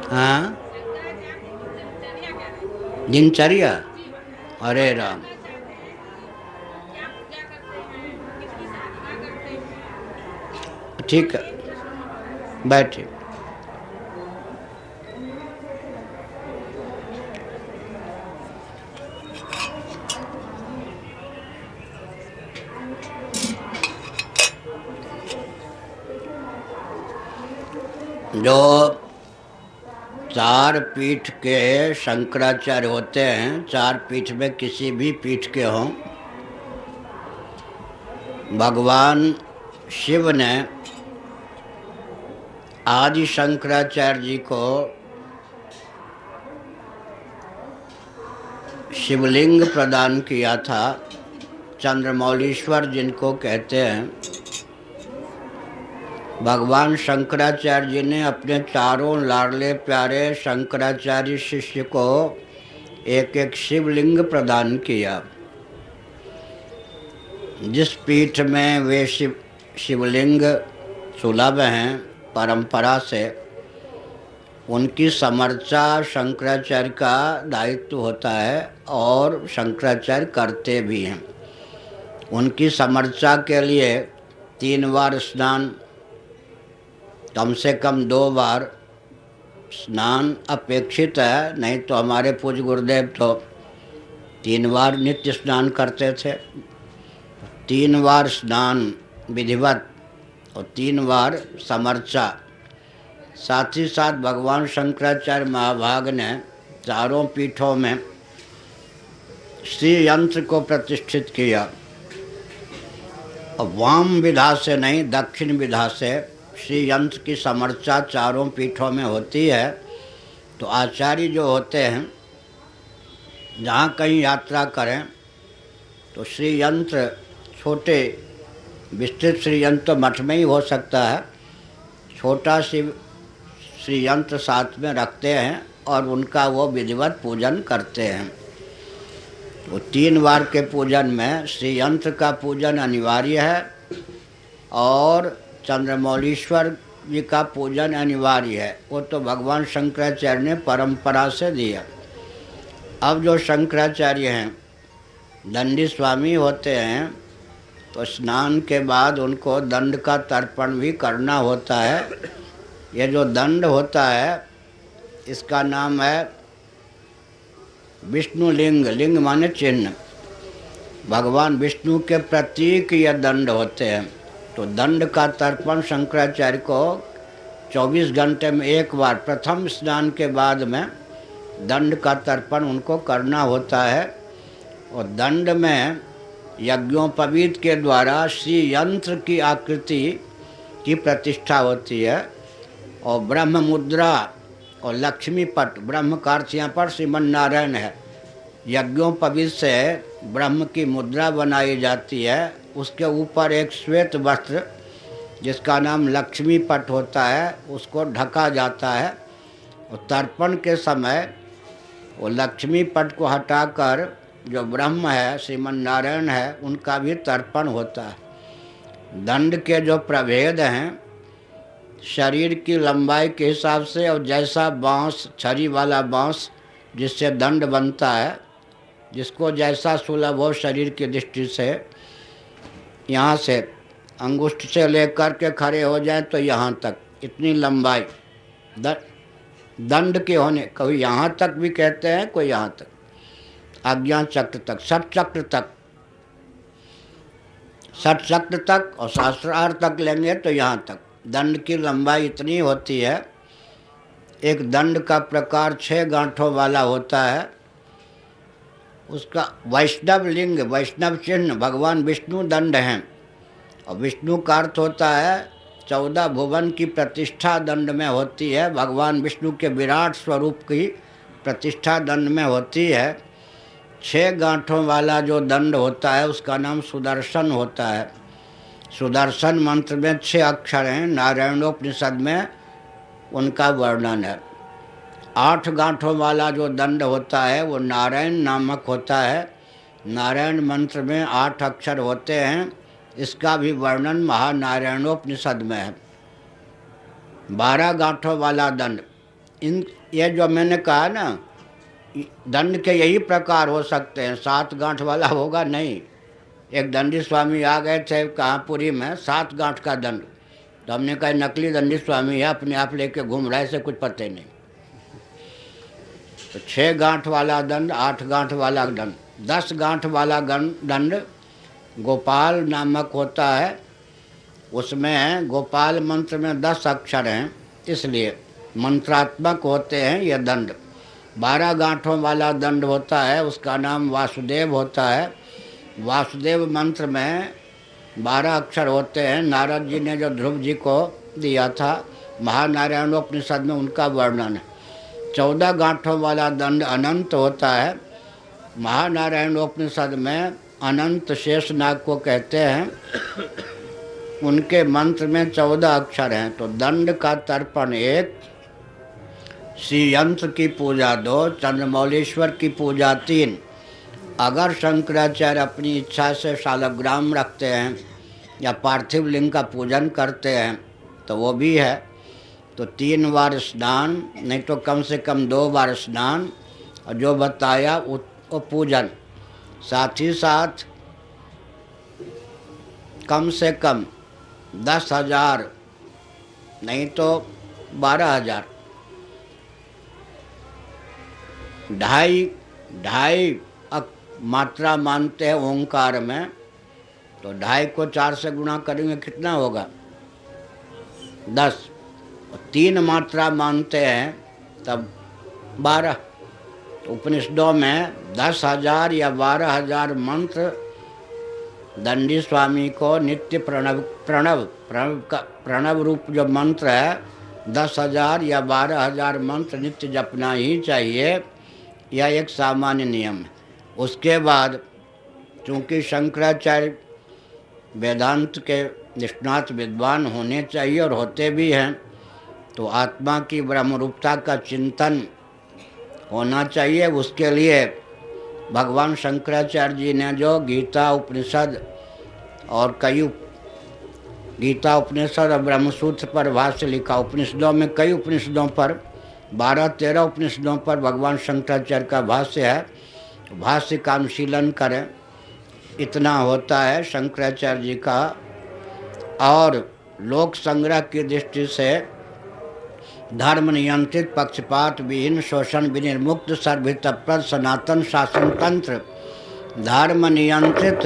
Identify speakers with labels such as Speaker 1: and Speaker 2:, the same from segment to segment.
Speaker 1: हाँ, दिनचर्या। अरे राम। ठीक है, बैठिए। जो चार पीठ के शंकराचार्य होते हैं, चार पीठ में किसी भी पीठ के हों, भगवान शिव ने आदि शंकराचार्य जी को शिवलिंग प्रदान किया था। चंद्रमौलीश्वर जिनको कहते हैं, भगवान शंकराचार्य जी ने अपने चारों लाडले प्यारे शंकराचार्य शिष्य को एक एक शिवलिंग प्रदान किया। जिस पीठ में वे शिवलिंग सुलभ हैं परंपरा से, उनकी समर्चा शंकराचार्य का दायित्व होता है और शंकराचार्य करते भी हैं। उनकी समर्चा के लिए 3 बार स्नान, कम से कम 2 बार स्नान अपेक्षित है। नहीं तो हमारे पूज्य गुरुदेव तो 3 बार नित्य स्नान करते थे। 3 बार स्नान विधिवत और 3 बार समर्चा। साथ ही साथ भगवान शंकराचार्य महाभाग ने चारों पीठों में श्री यंत्र को प्रतिष्ठित किया। और वाम विधा से नहीं, दक्षिण विधा से श्री यंत्र की समर्चा चारों पीठों में होती है। तो आचार्य जो होते हैं, जहाँ कहीं यात्रा करें तो श्री यंत्र, छोटे विस्तृत श्री यंत्र मठ में ही हो सकता है, छोटा श्री यंत्र साथ में रखते हैं और उनका वो विधिवत पूजन करते हैं। तो 3 बार के पूजन में श्री यंत्र का पूजन अनिवार्य है और चंद्रमौलीश्वर जी का पूजन अनिवार्य है। वो तो भगवान शंकराचार्य ने परंपरा से दिया। अब जो शंकराचार्य हैं, दंडी स्वामी होते हैं, तो स्नान के बाद उनको दंड का तर्पण भी करना होता है। ये जो दंड होता है, इसका नाम है विष्णु लिंग। लिंग माने चिन्ह। भगवान विष्णु के प्रतीक ये दंड होते हैं। तो दंड का तर्पण शंकराचार्य को 24 घंटे में एक बार, प्रथम स्नान के बाद में दंड का तर्पण उनको करना होता है। और दंड में यज्ञोपवीत के द्वारा श्री यंत्र की आकृति की प्रतिष्ठा होती है। और ब्रह्म मुद्रा और लक्ष्मी पट, ब्रह्म का अर्थ यहाँ पर श्रीमन नारायण है। यज्ञोपवीत से ब्रह्म की मुद्रा बनाई जाती है। उसके ऊपर एक श्वेत वस्त्र, जिसका नाम लक्ष्मी पट होता है, उसको ढका जाता है। और तर्पण के समय वो लक्ष्मी पट को हटाकर जो ब्रह्म है, श्रीमन नारायण है, उनका भी तर्पण होता है। दंड के जो प्रभेद हैं, शरीर की लंबाई के हिसाब से, और जैसा बांस, छरी वाला बांस जिससे दंड बनता है, जिसको जैसा सुलभ हो शरीर की दृष्टि से, यहाँ से अंगुष्ठ से लेकर के खड़े हो जाए तो यहाँ तक, इतनी लंबाई दंड के होने। कोई यहाँ तक भी कहते हैं, कोई यहाँ तक, आज्ञा चक्र तक, षट चक्र तक, षट चक्र तक और सहस्रार तक लेंगे तो यहाँ तक दंड की लंबाई इतनी होती है। एक दंड का प्रकार 6 गांठों वाला होता है। उसका वैष्णव लिंग, वैष्णव चिन्ह भगवान विष्णु दंड हैं। और विष्णु का अर्थ होता है 14 भुवन की प्रतिष्ठा दंड में होती है। भगवान विष्णु के विराट स्वरूप की प्रतिष्ठा दंड में होती है। 6 गांठों वाला जो दंड होता है, उसका नाम सुदर्शन होता है। सुदर्शन मंत्र में 6 अक्षर हैं। नारायणोपनिषद में उनका वर्णन है। 8 गांठों वाला जो दंड होता है, वो नारायण नामक होता है। नारायण मंत्र में 8 अक्षर होते हैं। इसका भी वर्णन महानारायणोपनिषद में है। 12 गांठों वाला दंड, इन ये जो मैंने कहा ना, दंड के यही प्रकार हो सकते हैं, 7 गांठ वाला होगा नहीं। एक दंडी स्वामी आ गए थे कहाँ पुरी में, 7 गांठ का दंड। तो हमने कहा नकली दंडी स्वामी है, अपने आप लेके घूम रहा है, इसे कुछ पता ही नहीं। तो 6 गांठ वाला दंड, 8 गांठ वाला दंड, 10 गांठ वाला दंड गोपाल नामक होता है। उसमें गोपाल मंत्र में 10 अक्षर हैं, इसलिए मंत्रात्मक होते हैं ये दंड। 12 गांठों वाला दंड होता है, उसका नाम वासुदेव होता है। वासुदेव मंत्र में 12 अक्षर होते हैं। नारद जी ने जो ध्रुव जी को दिया था, महानारायणोपनिषद में उनका वर्णन है। 14 गांठों वाला दंड अनंत होता है। महानारायणोपनिषद में अनंत शेषनाग को कहते हैं, उनके मंत्र में 14 अक्षर हैं। तो दंड का तर्पण 1, श्रीयंत्र की पूजा 2, चंद्रमौलेश्वर की पूजा 3। अगर शंकराचार्य अपनी इच्छा से शालग्राम रखते हैं या पार्थिव लिंग का पूजन करते हैं तो वो भी है। तो 3 बार स्नान, नहीं तो कम से कम 2 बार स्नान, और जो बताया वो पूजन। साथ ही साथ कम से कम 10,000 नहीं तो 12,000, 2.5 मात्रा मानते हैं ओंकार में। तो 2.5 को 4 से गुणा करेंगे कितना होगा? 10। 3 मात्रा मानते हैं तब 12। उपनिषदों में 10,000 या 12,000 मंत्र दंडी स्वामी को नित्य प्रणव रूप जो मंत्र है, 10,000 या 12,000 मंत्र नित्य जपना ही चाहिए। यह एक सामान्य नियम है। उसके बाद चूँकि शंकराचार्य वेदांत के निष्णात विद्वान होने चाहिए और होते भी हैं, तो आत्मा की ब्रह्मरूपता का चिंतन होना चाहिए। उसके लिए भगवान शंकराचार्य जी ने जो गीता उपनिषद और गीता उपनिषद और ब्रह्मसूत्र पर भाष्य लिखा, उपनिषदों में कई उपनिषदों पर 12-13 उपनिषदों पर भगवान शंकराचार्य का भाष्य है। भाष्य का अनुशीलन करें, इतना होता है शंकराचार्य जी का। और लोक संग्रह की दृष्टि से धर्म नियंत्रित, पक्षपात विहीन, शोषण विनिर्मुक्त, सर्वहितप्रद सनातन शासन तंत्र। धर्म नियंत्रित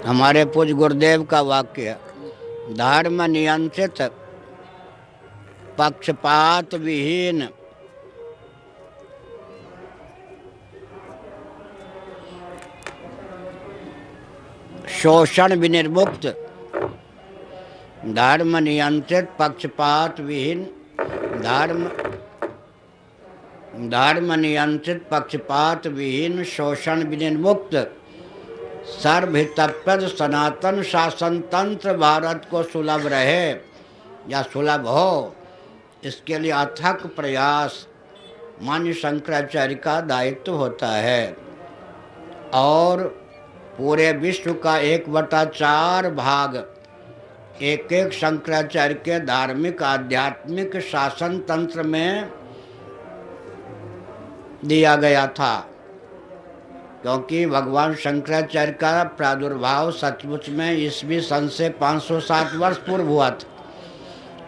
Speaker 1: हमारे पूज्य गुरुदेव का वाक्य है, धर्म नियंत्रित, पक्षपात विहीन, शोषण विनिर्मुक्त। धर्म नियंत्रित, पक्षपात विहीन, धर्म नियंत्रित, पक्षपात विहीन, शोषण विनिर्मुक्त, सर्वहितप्रद सनातन शासन तंत्र भारत को सुलभ रहे या सुलभ हो, इसके लिए अथक प्रयास मान्य शंकराचार्य का दायित्व होता है। और पूरे विश्व का 1/4 भाग एक शंकराचार्य के धार्मिक आध्यात्मिक शासन तंत्र में दिया गया था, क्योंकि भगवान शंकराचार्य का प्रादुर्भाव सचमुच में ईस्वी सन से 507 वर्ष पूर्व हुआ था।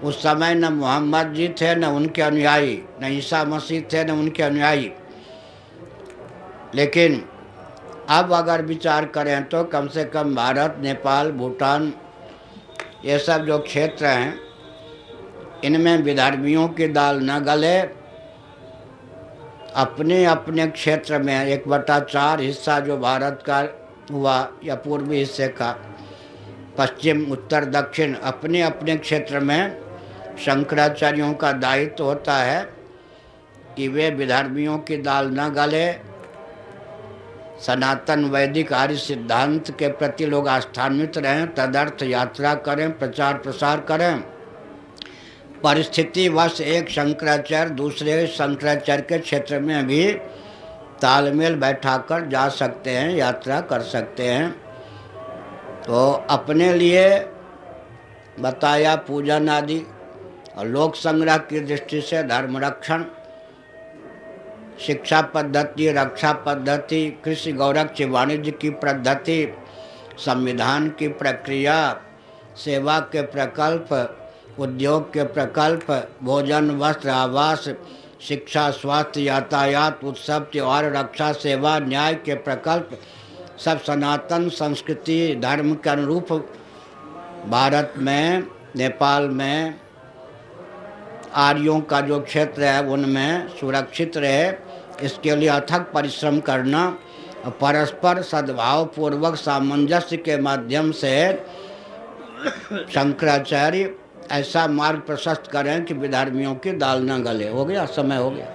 Speaker 1: उस समय न मोहम्मद जी थे, न उनके अनुयायी, न ईसा मसीह थे, न उनके अनुयायी। लेकिन अब अगर विचार करें तो कम से कम भारत, नेपाल, भूटान, ये सब जो क्षेत्र हैं, इनमें विधर्मियों की दाल न गले। अपने अपने क्षेत्र में 1/4 हिस्सा जो भारत का हुआ या पूर्वी हिस्से का, पश्चिम, उत्तर, दक्षिण, अपने अपने क्षेत्र में शंकराचार्यों का दायित्व होता है कि वे विधर्मियों की दाल न गले, सनातन वैदिक आर्य सिद्धांत के प्रति लोग आस्थान्वित रहें, तदर्थ यात्रा करें, प्रचार प्रसार करें। परिस्थितिवश एक शंकराचार्य दूसरे शंकराचार्य के क्षेत्र में भी तालमेल बैठाकर जा सकते हैं, यात्रा कर सकते हैं। तो अपने लिए बताया पूजन आदि, और लोक संग्रह की दृष्टि से धर्म रक्षण, शिक्षा पद्धति, रक्षा पद्धति, कृषि गौरक्ष वाणिज्य की पद्धति, संविधान की प्रक्रिया, सेवा के प्रकल्प, उद्योग के प्रकल्प, भोजन वस्त्र आवास, शिक्षा स्वास्थ्य यातायात उत्सव त्यौहार रक्षा सेवा न्याय के प्रकल्प सब सनातन संस्कृति धर्म के अनुरूप भारत में, नेपाल में आर्यों का जो क्षेत्र है उनमें सुरक्षित रहे, इसके लिए अथक परिश्रम करना और परस्पर सद्भाव पूर्वक सामंजस्य के माध्यम से शंकराचार्य ऐसा मार्ग प्रशस्त करें कि विधर्मियों की दाल न गले। हो गया, समय हो गया।